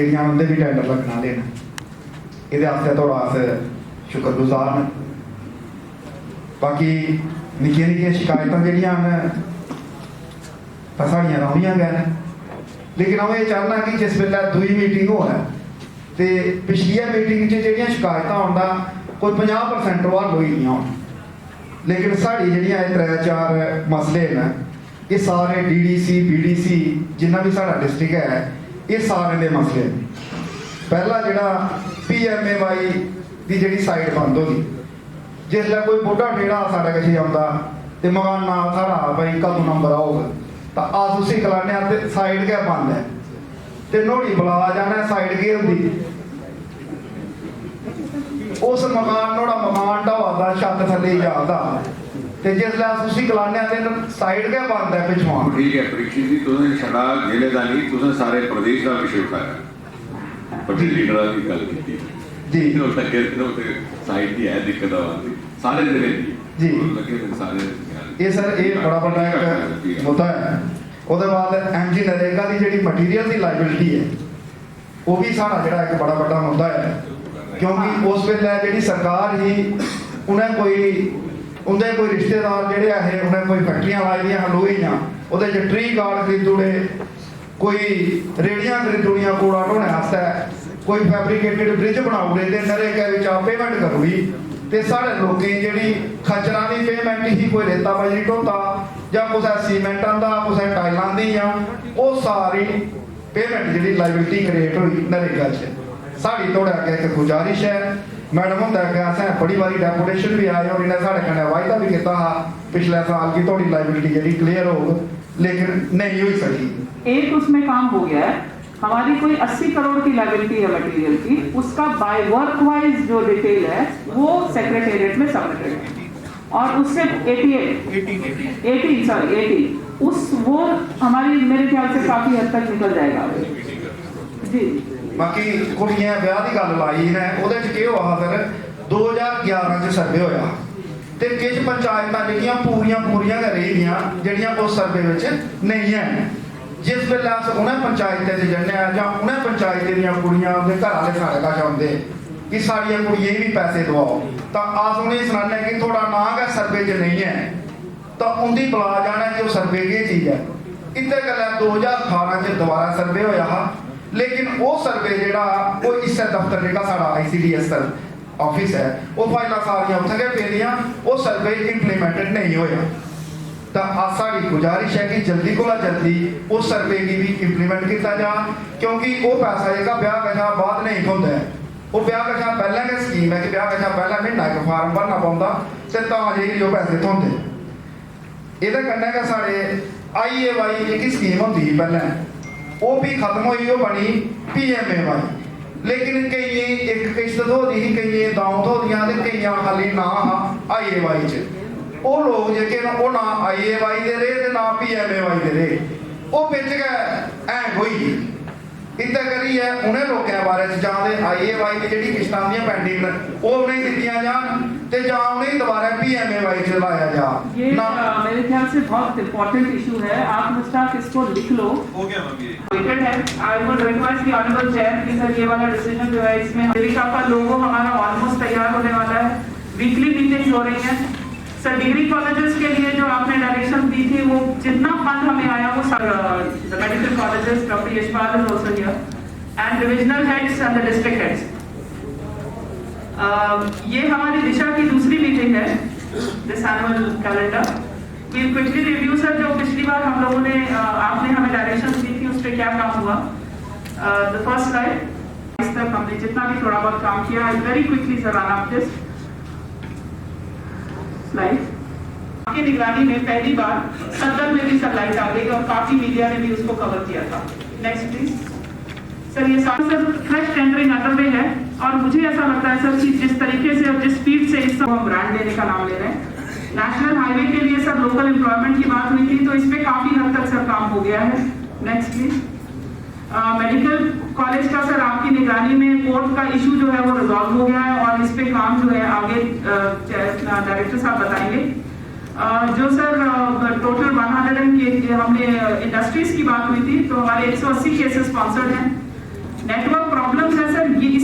Area उनके भी tender लगना लेना ये थोड़ा अस शुक्रगुजार हैं। बाकी निक्कियां निक्कियां शिकायत जड़ियां साड़ियां रौनियां गए, लेकिन मैं ये चाहना कि जिस वेले दूई मीटिंग हो तो पिछलिया मीटिंग जो शिकायत आउंदा कोई 50% हल हुई नहीं हो, लेकिन साड़ी जड़ियां 3-4 मसले न ये सारे DDC BDC जिन्ना भी साड़ा डिस्ट्रिक्ट है ये सारे दे मसले। पहला जोड़ा PMAY की जी साइड बंद होगी, जिसलै कोई बुढ़ा टेढ़ा साढ़े कश आता तो मकाना साढ़ा भाई कदों नंबर आऊगा तो अस उसी गलाने साइड गै बंद है तो नोड़ी बुला जाना साइड गै होंगी उस मकान नोड़ा मकान ढवा छत थले जाता तो जिसलै अस उसी गलाने तो साइड गै बंद है पिछों। ठीक है परीक्षित जी, तुसें छड़ा जिले का नहीं तुसें सारे प्रदेश का विषय उठाया, पर लीडर की गल की जी साइड की है दिक्कत आती सारे जिले की जी लगे सारे ये सर ये बड़ा बड़ा एक मुद्दा है। उसके बाद MG नरेगा की जी मटीरियल की लाइबिलिटी है वो भी साड़ा जोड़ा एक बड़ा बड़ा मुद्दा है, क्योंकि उस वेले जी सरकार ही उन्हें उनके कोई रिश्तेदार जोड़े है उन्हें कोई फैक्ट्रियां लाई दी लोहियां वो ट्री गार्ड खरीदूड़े, कोई रेहड़ियां खरीदूड़ियां कूड़ा ढोने वास्ते, कोई फैब्रिकेटेड ब्रिज बनाऊड़े तो नरेगा पेमेंट करूड़ी तो साढ़े लोगों जी खच्चर की पेमेंट ही कोई रेता बजरी ढोता या कुछ सीमेंटा का कुछ टाइलों की या वो सारी पेमेंट जी लाइबिलिटी क्रिएट हुई नरेगा साड़ी थोड़े अगे एक गुजारिश है मैडम होंगे अगे असें बड़ी बारी डेपुटेशन भी आए और इन्हें साढ़े कन्नै वायदा भी किया पिछले साल की थोड़ी लाइबिलिटी जी क्लियर हो, लेकिन नहीं हुई सकी। एक उसमें काम हो गया है, हमारी कोई 80 करोड़ की लाइबिलिटी है मटेरियल की, उसका बाय वर्क वाइज जो डिटेल है वो सेक्रेटेरिएट में सबमिटेड है और उससे 18 उस वो हमारी मेरे ख्याल से काफी हद तक निकल जाएगा जी। बाकी कुड़ियां ब्याह की गल लाई है वो हुआ फिर 2011 सर्वे होया तो किश पंचायत जी पूरियां रही जड़ियां उस सर्वे नहीं है। जिस वेले अस उन्हें पंचायतें से जन्ने या उन्हें पंचायतें दी कुड़ियां उनके घर वाले साढ़े कश आते कि साड़ियां कुड़ियां भी पैसे दवाओ तो अस उन्हें सुनाने कि थोड़ा ना गै सर्वे च नहीं है तो उनकी बुला जाना कि वो सर्वे की चीज़ है। इतने गल 2018 दोबारा सर्वे होया, लेकिन वो सर्वे जोड़ा वो इस दफ्तर जो साड़ा ICDS ऑफिस है वो फाइल सारिया उत्थे गए पेदियां वो सर्वे इंप्लीमेंटेड नहीं होया। तो साड़ी गुजारिश है कि जल्दी को जल्दी उस सर्वे की भी इंप्लीमेंट किया जा, क्योंकि वो पैसा जो ब्याह कशा बाद नहीं होता है, वो ब्याह कशा पहले की स्कीम है कि ब्याह कशा पहले महीना एक फार्म भरना पौंदा तो जो पैसे थोंदे। ये कन्नै साढ़े IAY एक स्कीम होती थी पहले वो भी खत्म हुई, वो बनी PMAY, लेकिन कई एक किश्त धोती ही कई दाऊ धोदियां कई खाली ना IAY च वो लोग जेके वो ना IAY दे रहे ना PMAY दे रहे वो बिच गए ऐंग हुई। इतना करिए उन्हें लोगों बारे जाते IAY की जी किश्त पेंडिंग वो नहीं दी जान तो उन्हें दोबारा PMAY चलाया जा। ये मेरे ख्याल से बहुत इंपॉर्टेंट इशू है, आप मिस्टर इसको लिख लो। हो गया वेटेड है। I would request the honourable chair कि सर ये वाला डिसीजन जो है इसमें देविका का लोगो हमारा ऑलमोस्ट तैयार होने वाला है, वीकली मीटिंग्स हो रही हैं। सर डिग्री कॉलेजेस के लिए जो आपने डायरेक्शन दी थी वो जितना फंड हमें आया वो sir medical colleges doctor Yashpal is also here and divisional heads and the district heads. ये हमारी दिशा की दूसरी मीटिंग है this annual calendar. We quickly review sir जो पिछली बार हम लोगों ने आपने हमें डायरेक्शन दी थी उस पर क्या काम हुआ। द फर्स्ट स्लाइड इस तक हमने जितना भी थोड़ा बहुत काम किया है very quickly sir run up this slide. आपकी निगरानी में पहली बार सदर में भी सनलाइट आ गई और काफी मीडिया ने भी उसको कवर किया था। Next please sir. ये सर फ्रेश टेंडरिंग अंडरवे है और मुझे ऐसा लगता है सर कि जिस तरीके से और जिस स्पीड से इस सब हम ब्रांड देने का नाम ले रहे हैं, नेशनल हाईवे के लिए सर लोकल एम्प्लॉयमेंट की बात हुई थी तो इस पे काफी हद तक सर काम हो गया है। Next please. मेडिकल कॉलेज का सर आपकी निगरानी में कोर्ट का इशू जो है वो रिजॉल्व हो गया है और इस पे काम जो है आगे डायरेक्टर साहब बताएंगे। जो सर टोटल 100 के हमने इंडस्ट्रीज की बात हुई थी तो हमारे 180 केसेस स्पॉन्सर्ड हैं। नेटवर्क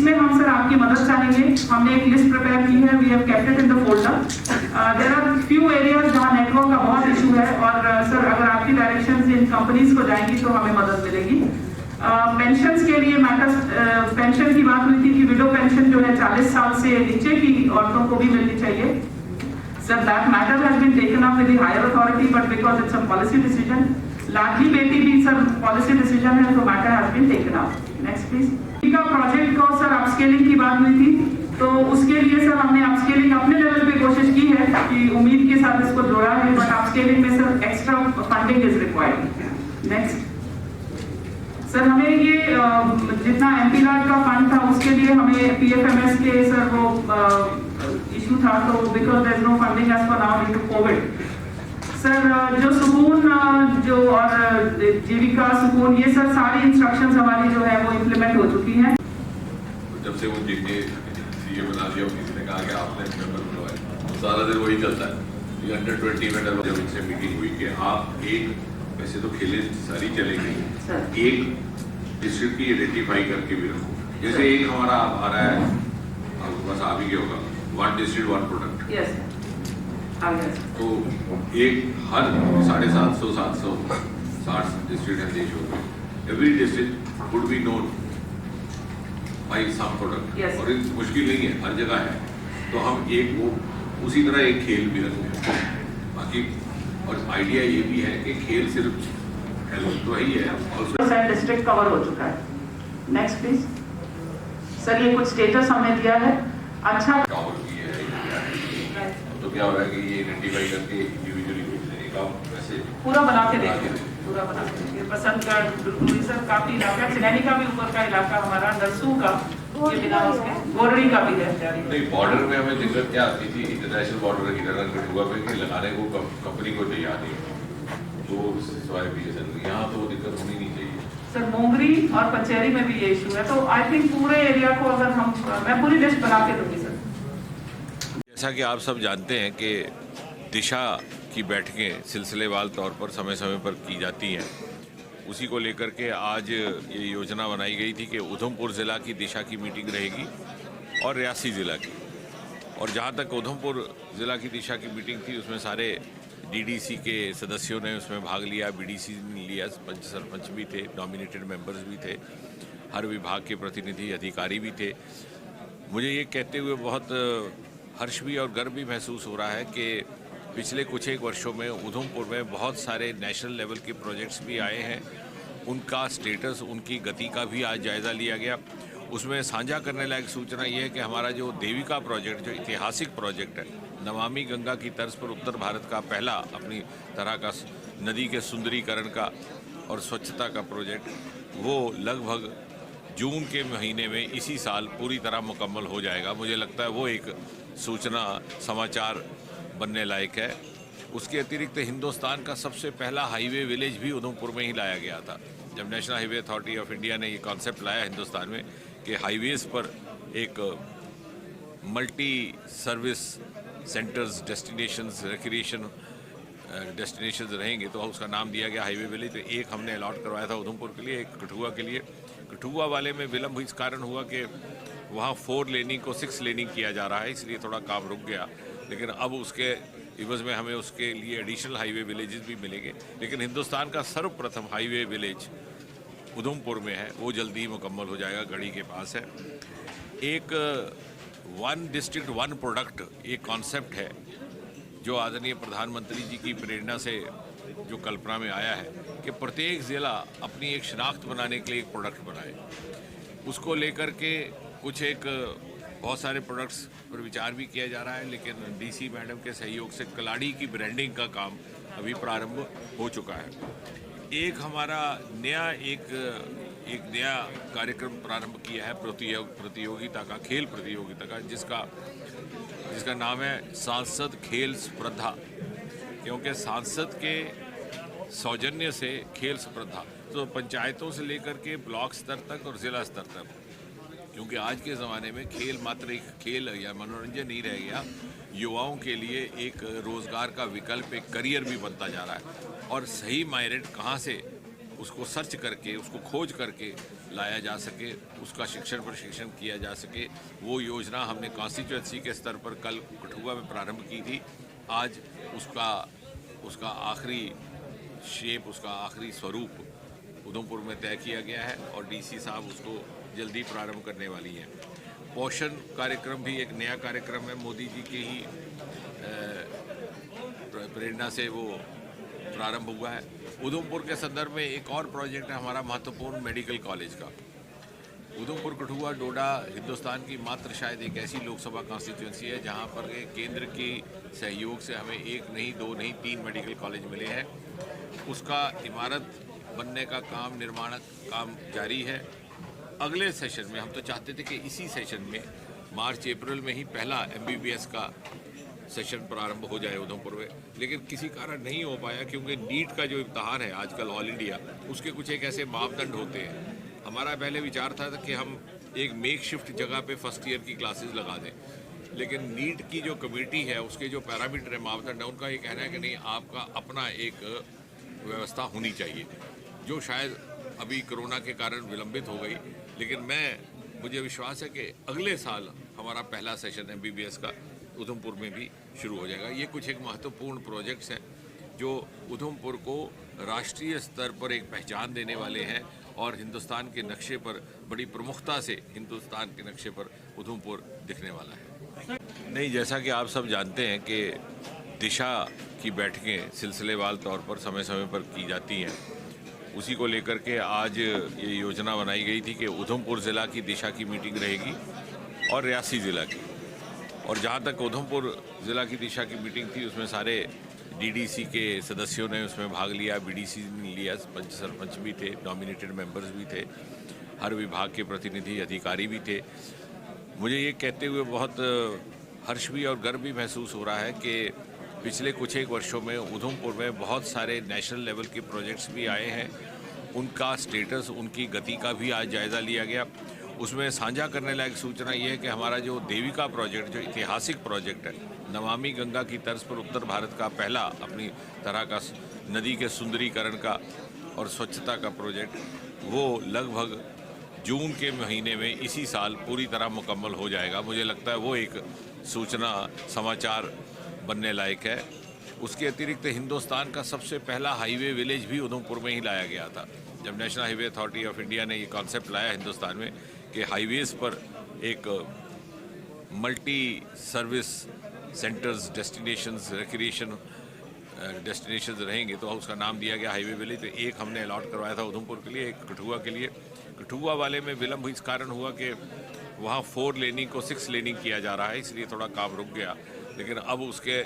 इसमें हम सर आपकी मदद चाहेंगे। हमने एक लिस्ट प्रिपेयर की है, we have kept it in the folder. There are few areas जहां नेटवर्क का बहुत इशू है और सर अगर आपकी डायरेक्शन इन कंपनीज को जाएंगी तो हमें मदद मिलेगी। पेंशन्स के लिए मैटर्स, पेंशन की बात हुई थी कि विडो पेंशन जो है 40 साल से नीचे की औरतों को भी मिलनी चाहिए। Sir, that matter has been taken up with the higher authority, but because it's a policy decision, Ladli Beti भी सर पॉलिसी डिसीजन है, तो matter has been taken up. Next please. का प्रोजेक्ट को सर अपस्केलिंग की बात हुई थी, तो उसके लिए सर हमने अपस्केलिंग अपने लेवल पे कोशिश की है कि उम्मीद के साथ इसको जोड़ा है, बट अपस्केलिंग में sir extra funding is required. Next sir, हमें ये जितना एमपी लाड का फंड था उसके लिए हमें पीएफएमएस के सर वो इशू था, तो because there is no funding as for now due to Covid. Sir जो सुकून जो और जीविका सुकून, ये सर सारी इंस्ट्रक्शंस हमारी जो है वो इम्प्लीमेंट हो चुकी हैं। जब से वो जीके सीए बना दिया, किसी ने कहा कि आपने मेंबर बुलवाए, तो सारा दिन वही चलता है। ये अंडर 20 में जब इनसे मीटिंग हुई कि आप एक, वैसे तो खेलें सारी चलेंगी, एक डिस्ट्रिक्ट की आइडेंटिफाई करके भी रखो। जैसे एक हमारा आ रहा है, आपके पास आ भी गया होगा, 1 डिस्ट्रिक्ट 1 प्रोडक्ट। यस, तो एक हर 750 760 डिस्ट्रिक्ट है देश में, every district would be known by some product. Yes. और ये मुश्किल नहीं है, हर जगह है। तो हम एक वो उसी तरह एक खेल भी रखते हैं। बाकी और आइडिया ये भी है कि खेल सिर्फ हेल्थ तो ही है, और डिस्ट्रिक्ट कवर हो चुका है। Next please. सर ये कुछ स्टेटस हमने दिया है, अच्छा कवर भी है। तो क्या हो रहा है कि ये आइडेंटिफाई करके इंडिविजुअली भेज देने का वैसे पूरा बना के देंगे, पूरा बना के देंगे। पसंदगढ़, सर काफी इलाका, चिनैनी का भी ऊपर का इलाका हमारा, नरसू का, ये बिना उसके गोरड़ी का भी है। नहीं, बॉर्डर में हमें दिक्कत क्या आती थी, इंटरनेशनल बॉर्डर की तरह कठुआ पे कि लगाने को कंपनी को तैयार नहीं, तो सिवाय बीएसएनएल, यहाँ तो वो दिक्कत होनी नहीं चाहिए। सर मोंगरी और पचेरी में भी ये इशू है, तो आई थिंक पूरे एरिया को अगर हम, मैं पूरी लिस्ट बना के दूंगी सर। जैसा कि आप सब जानते हैं कि दिशा की बैठकें सिलसिलेवार तौर पर समय समय पर की जाती हैं, उसी को लेकर के आज ये योजना बनाई गई थी कि उधमपुर ज़िला की दिशा की मीटिंग रहेगी और रियासी ज़िला की। और जहाँ तक उधमपुर ज़िला की दिशा की मीटिंग थी, उसमें सारे डीडीसी के सदस्यों ने उसमें भाग लिया, बीडीसी ने लिया, पंच सरपंच भी थे, नॉमिनेटेड मेंबर्स भी थे, हर विभाग के प्रतिनिधि अधिकारी भी थे। मुझे ये कहते हुए बहुत हर्ष भी और गर्व भी महसूस हो रहा है कि पिछले कुछ एक वर्षों में उधमपुर में बहुत सारे नेशनल लेवल के प्रोजेक्ट्स भी आए हैं। उनका स्टेटस, उनकी गति का भी आज जायज़ा लिया गया। उसमें साझा करने लायक सूचना ये है कि हमारा जो देविका प्रोजेक्ट, जो ऐतिहासिक प्रोजेक्ट है, नमामि गंगा की तर्ज पर उत्तर भारत का पहला अपनी तरह का नदी के सुंदरीकरण का और स्वच्छता का प्रोजेक्ट, वो लगभग जून के महीने में इसी साल पूरी तरह मुकम्मल हो जाएगा। मुझे लगता है वो एक सूचना समाचार बनने लायक है। उसके अतिरिक्त हिंदुस्तान का सबसे पहला हाईवे विलेज भी उधमपुर में ही लाया गया था। जब national highway authority of India ने ये कॉन्सेप्ट लाया हिंदुस्तान में कि हाईवेज़ पर एक multi service centres, destinations, recreation destinations रहेंगे, तो उसका नाम दिया गया हाईवे विलेज। तो एक हमने अलॉट करवाया था उधमपुर के लिए, एक कठुआ के लिए। कठुआ वाले में विलम्ब इस कारण हुआ कि वहाँ 4 लेनिंग को 6 लेनिंग किया जा रहा है, इसलिए थोड़ा काम रुक गया। लेकिन अब उसके इवज़ में हमें उसके लिए एडिशनल हाईवे विलेजेस भी मिलेंगे। लेकिन हिंदुस्तान का सर्वप्रथम हाईवे विलेज उधमपुर में है, वो जल्दी ही मुकम्मल हो जाएगा, गढ़ी के पास है। एक 1 डिस्ट्रिक्ट 1 प्रोडक्ट एक कॉन्सेप्ट है जो आदरणीय प्रधानमंत्री जी की प्रेरणा से जो कल्पना में आया है कि प्रत्येक ज़िला अपनी एक शनाख्त बनाने के लिए एक प्रोडक्ट बनाए। उसको लेकर के कुछ एक बहुत सारे प्रोडक्ट्स पर विचार भी किया जा रहा है, लेकिन डीसी मैडम के सहयोग से कलाड़ी की ब्रांडिंग का काम अभी प्रारंभ हो चुका है। एक हमारा नया एक नया कार्यक्रम प्रारंभ किया है प्रतियोगिता का, खेल प्रतियोगिता का, जिसका नाम है सांसद खेल स्पर्धा। क्योंकि सांसद के सौजन्य से खेल स्पर्धा, तो पंचायतों से लेकर के ब्लॉक स्तर तक और ज़िला स्तर तक, क्योंकि आज के ज़माने में खेल मात्र एक खेल या मनोरंजन नहीं रह गया, युवाओं के लिए एक रोज़गार का विकल्प, एक करियर भी बनता जा रहा है। और सही मेरिट कहाँ से, उसको सर्च करके, उसको खोज करके लाया जा सके, उसका शिक्षण प्रशिक्षण किया जा सके, वो योजना हमने कॉन्स्टिट्यूएंसी के स्तर पर कल कठुआ में प्रारंभ की थी। आज उसका आखिरी शेप, उसका आखिरी स्वरूप उधमपुर में तय किया गया है और डीसी साहब उसको जल्दी प्रारंभ करने वाली हैं। पोषण कार्यक्रम भी एक नया कार्यक्रम है, मोदी जी के ही प्रेरणा से वो प्रारंभ हुआ है। उधमपुर के संदर्भ में एक और प्रोजेक्ट है हमारा महत्वपूर्ण मेडिकल कॉलेज का। उधमपुर कठुआ डोडा हिंदुस्तान की मात्र शायद एक ऐसी लोकसभा कॉन्स्टिट्यूंसी है जहां पर केंद्र के सहयोग से हमें एक नहीं, दो नहीं, 3 मेडिकल कॉलेज मिले हैं। उसका इमारत बनने का काम, निर्माण काम जारी है। अगले सेशन में हम तो चाहते थे कि इसी सेशन में मार्च अप्रैल में ही पहला MBBS का सेशन प्रारंभ हो जाए उधमपुर में, लेकिन किसी कारण नहीं हो पाया क्योंकि नीट का जो इम्तहान है आजकल ऑल इंडिया, उसके कुछ एक ऐसे मापदंड होते हैं। हमारा पहले विचार था कि हम एक मेक शिफ्ट जगह पे फर्स्ट ईयर की क्लासेस लगा दें, लेकिन नीट की जो कमेटी है उसके जो पैरामीटर है, मापदंड है, उनका ये कहना है कि नहीं, आपका अपना एक व्यवस्था होनी चाहिए, जो शायद अभी कोरोना के कारण विलंबित हो गई। लेकिन मुझे विश्वास है कि अगले साल हमारा पहला सेशन MBBS का उधमपुर में भी शुरू हो जाएगा। ये कुछ एक महत्वपूर्ण प्रोजेक्ट्स हैं जो उधमपुर को राष्ट्रीय स्तर पर एक पहचान देने वाले हैं और हिंदुस्तान के नक्शे पर बड़ी प्रमुखता से हिंदुस्तान के नक्शे पर उधमपुर दिखने वाला है। नहीं, जैसा कि आप सब जानते हैं कि दिशा की बैठकें सिलसिलेवार तौर पर समय समय पर की जाती हैं। उसी को लेकर के आज ये योजना बनाई गई थी कि उधमपुर ज़िला की दिशा की मीटिंग रहेगी और रियासी ज़िला की। और जहाँ तक उधमपुर ज़िला की दिशा की मीटिंग थी, उसमें सारे DDC के सदस्यों ने उसमें भाग लिया, BDC ने लिया, पंच सरपंच भी थे, नॉमिनेटेड मेंबर्स भी थे, हर विभाग के प्रतिनिधि अधिकारी भी थे। मुझे ये कहते हुए बहुत हर्ष भी और गर्व भी महसूस हो रहा है कि पिछले कुछ एक वर्षों में उधमपुर में बहुत सारे नेशनल लेवल के प्रोजेक्ट्स भी आए हैं। उनका स्टेटस, उनकी गति का भी आज जायज़ा लिया गया। उसमें साझा करने लायक सूचना ये है कि हमारा जो देविका प्रोजेक्ट, जो ऐतिहासिक प्रोजेक्ट है, नमामि गंगा की तर्ज पर उत्तर भारत का पहला अपनी तरह का नदी के सुंदरीकरण का और स्वच्छता का प्रोजेक्ट, वो लगभग जून के महीने में इसी साल पूरी तरह मुकम्मल हो जाएगा। मुझे लगता है वो एक सूचना, समाचार बनने लायक है। उसके अतिरिक्त हिंदुस्तान का सबसे पहला हाईवे विलेज भी उधमपुर में ही लाया गया था। जब national highway authority of India ने ये कॉन्सेप्ट लाया हिंदुस्तान में कि हाईवेज़ पर एक multi service centres, destinations, recreation destinations रहेंगे, तो उसका नाम दिया गया हाईवे विलेज। तो एक हमने अलॉट करवाया था उधमपुर के लिए, एक कठुआ के लिए। कठुआ वाले में विलम्ब इस कारण हुआ कि वहाँ 4 लेनिंग को 6 लेनिंग किया जा रहा है, इसलिए थोड़ा काम रुक गया। लेकिन अब उसके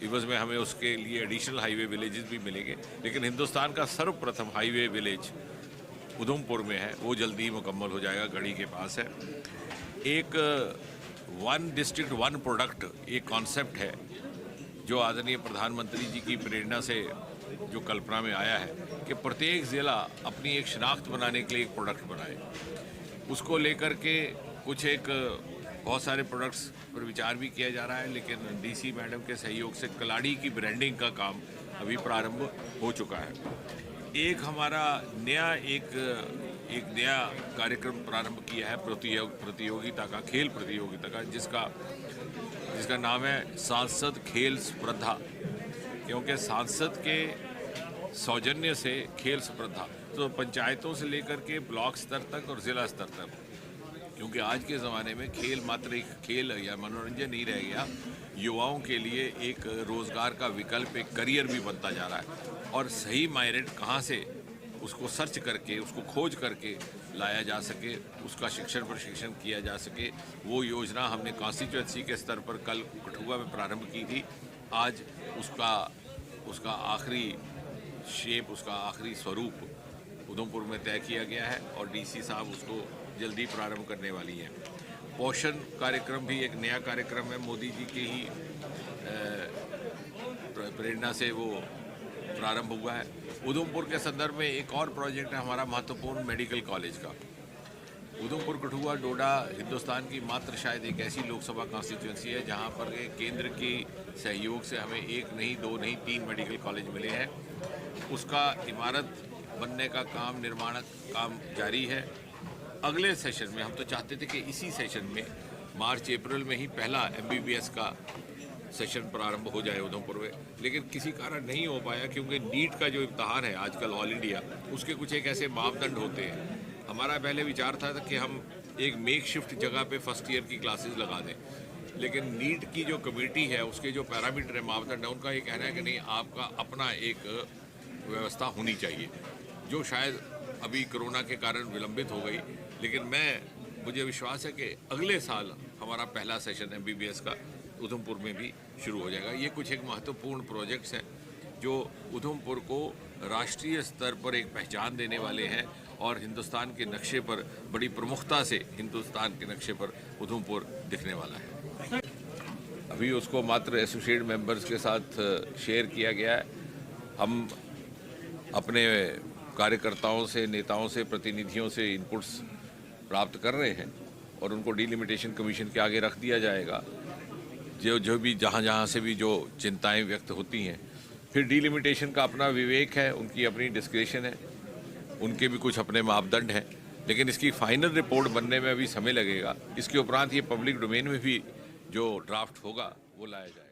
इवज़ में हमें उसके लिए एडिशनल हाईवे विलेजेस भी मिलेंगे। लेकिन हिंदुस्तान का सर्वप्रथम हाईवे विलेज उधमपुर में है, वो जल्दी ही मुकम्मल हो जाएगा, गढ़ी के पास है। एक 1 डिस्ट्रिक्ट 1 प्रोडक्ट एक कॉन्सेप्ट है जो आदरणीय प्रधानमंत्री जी की प्रेरणा से जो कल्पना में आया है कि प्रत्येक ज़िला अपनी एक शिनाख्त बनाने के लिए एक प्रोडक्ट बनाए। उसको लेकर के कुछ एक बहुत सारे प्रोडक्ट्स पर विचार भी किया जा रहा है, लेकिन DC मैडम के सहयोग से कलाड़ी की ब्रांडिंग का काम अभी प्रारंभ हो चुका है। एक हमारा एक नया कार्यक्रम प्रारंभ किया है प्रतियोगिता का, खेल प्रतियोगिता का, जिसका नाम है सांसद खेल स्पर्धा, क्योंकि सांसद के सौजन्य से खेल स्पर्धा तो पंचायतों से लेकर के ब्लॉक स्तर तक और ज़िला स्तर तक, क्योंकि आज के ज़माने में खेल मात्र एक खेल या मनोरंजन नहीं रह गया, युवाओं के लिए एक रोज़गार का विकल्प, एक करियर भी बनता जा रहा है। और सही मायरेट कहाँ से उसको सर्च करके, उसको खोज करके लाया जा सके, उसका शिक्षण प्रशिक्षण किया जा सके, वो योजना हमने कॉन्स्टिट्यूएंसी के स्तर पर कल कठुआ में प्रारंभ की थी। आज उसका आखिरी शेप, उसका आखिरी स्वरूप उधमपुर में तय किया गया है और DC साहब उसको जल्दी प्रारंभ करने वाली हैं। पोषण कार्यक्रम भी एक नया कार्यक्रम है, मोदी जी के ही प्रेरणा से वो प्रारंभ हुआ है। उधमपुर के संदर्भ में एक और प्रोजेक्ट है हमारा महत्वपूर्ण मेडिकल कॉलेज का। उधमपुर कठुआ डोडा हिंदुस्तान की मात्र शायद एक ऐसी लोकसभा कॉन्स्टिट्यूंसी है जहां पर केंद्र के सहयोग से हमें एक नहीं, दो नहीं, 3 मेडिकल कॉलेज मिले हैं। उसका इमारत बनने का काम, निर्माण काम जारी है। अगले सेशन में हम तो चाहते थे कि इसी सेशन में मार्च अप्रैल में ही पहला MBBS का सेशन प्रारंभ हो जाए उधमपुर में, लेकिन किसी कारण नहीं हो पाया क्योंकि नीट का जो इम्तहान है आजकल ऑल इंडिया, उसके कुछ एक ऐसे मापदंड होते हैं। हमारा पहले विचार था कि हम एक मेक शिफ्ट जगह पे फर्स्ट ईयर की क्लासेस लगा दें, लेकिन नीट की जो कमेटी है उसके जो पैरामीटर है, मापदंड है, उनका ये कहना है कि नहीं, आपका अपना एक व्यवस्था होनी चाहिए, जो शायद अभी कोरोना के कारण विलंबित हो गई। लेकिन मुझे विश्वास है कि अगले साल हमारा पहला सेशन MBBS का उधमपुर में भी शुरू हो जाएगा। ये कुछ एक महत्वपूर्ण प्रोजेक्ट्स हैं जो उधमपुर को राष्ट्रीय स्तर पर एक पहचान देने वाले हैं और हिंदुस्तान के नक्शे पर बड़ी प्रमुखता से हिंदुस्तान के नक्शे पर उधमपुर दिखने वाला है। अभी उसको मात्र एसोसिएट मेंबर्स के साथ शेयर किया गया है। हम अपने कार्यकर्ताओं से, नेताओं से, प्रतिनिधियों से इनपुट्स प्राप्त कर रहे हैं और उनको डिलिमिटेशन कमीशन के आगे रख दिया जाएगा। जो भी जहाँ से भी जो चिंताएं व्यक्त होती हैं, फिर डिलिमिटेशन का अपना विवेक है, उनकी अपनी डिस्क्रिप्शन है, उनके भी कुछ अपने मापदंड हैं, लेकिन इसकी फाइनल रिपोर्ट बनने में अभी समय लगेगा। इसके उपरांत ये पब्लिक डोमेन में भी जो ड्राफ्ट होगा वो लाया जाएगा।